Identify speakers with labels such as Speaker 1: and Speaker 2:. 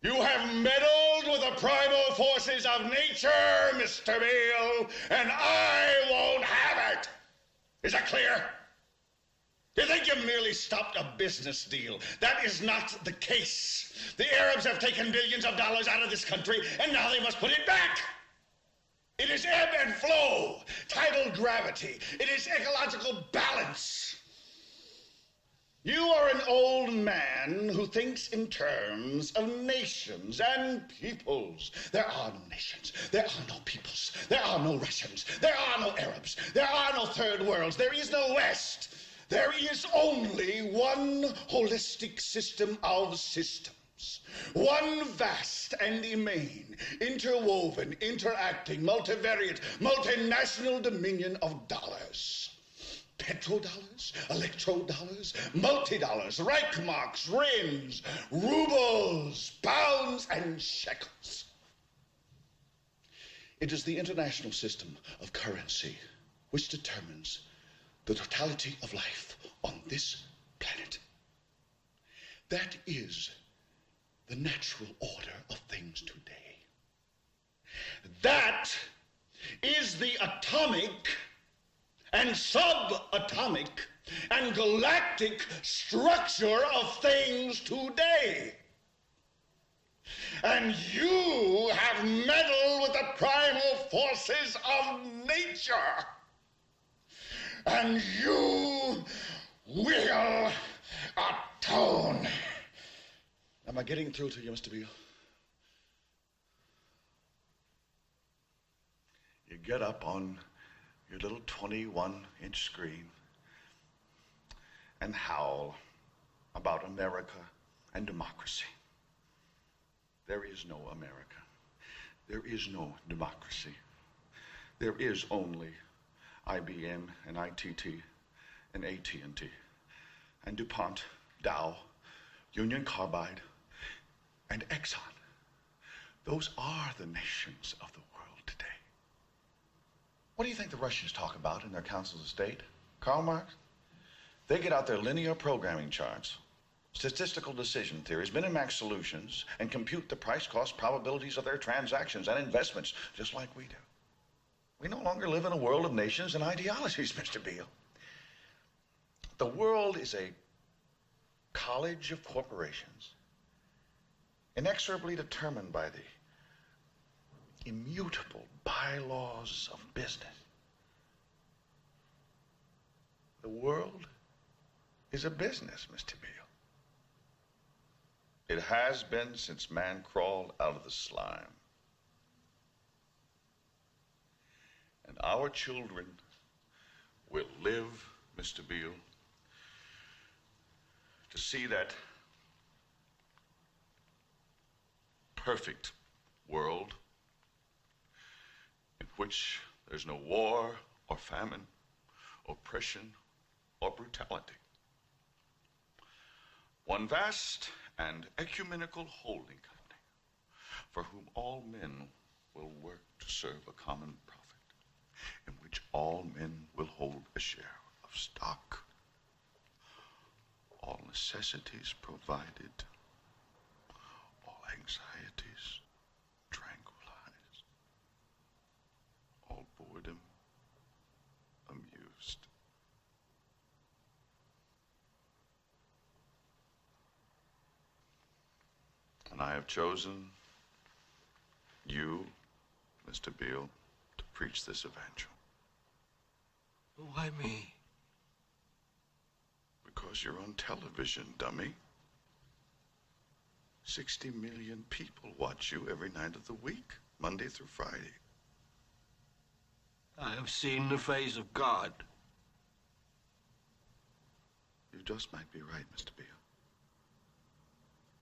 Speaker 1: You have meddled with the primal forces of nature, Mr. Beale, and I won't have it. Is that clear? You think you merely stopped a business deal? That is not the case. The Arabs have taken billions of dollars out of this country, and now they must put it back. It is ebb and flow, tidal gravity. It is ecological balance. You are an old man who thinks in terms of nations and peoples. There are no nations. There are no peoples. There are no Russians. There are no Arabs. There are no third worlds. There is no West. There is only one holistic system of systems. One vast and immane, interwoven, interacting, multivariate, multinational dominion of dollars. Petrodollars, electrodollars, multi-dollars, Reichmarks, rims, rubles, pounds, and shekels. It is the international system of currency which determines the totality of life on this planet. That is the natural order of things today. That is the atomic and subatomic and galactic structure of things today. And you have meddled with the primal forces of nature. And you will atone. Am I getting through to you, Mr. Beale? You get up on your little 21-inch screen and howl about America and democracy. There is no America. There is no democracy. There is only IBM and ITT and AT&T and DuPont, Dow, Union Carbide, and Exxon. Those are the nations of the world today. What do you think the Russians talk about in their councils of state? Karl Marx? They get out their linear programming charts, statistical decision theories, Minimax solutions, and compute the price-cost probabilities of their transactions and investments, just like we do. We no longer live in a world of nations and ideologies, Mr. Beale. The world is a college of corporations, inexorably determined by the immutable bylaws of business. The world is a business, Mr. Beale. It has been since man crawled out of the slime. And our children will live, Mr. Beale, to see that perfect world in which there's no war or famine, oppression or brutality. One vast and ecumenical holding company for whom all men will work to serve a common profit, in which all men will hold a share of stock, all necessities provided, all anxieties tranquilized, all boredom amused. And I have chosen you, Mr. Beale, to preach this evangel.
Speaker 2: Why me?
Speaker 1: Because you're on television, dummy. 60 million people watch you every night of the week, Monday through Friday.
Speaker 2: I have seen the face of God.
Speaker 1: You just might be right, Mr. Beale.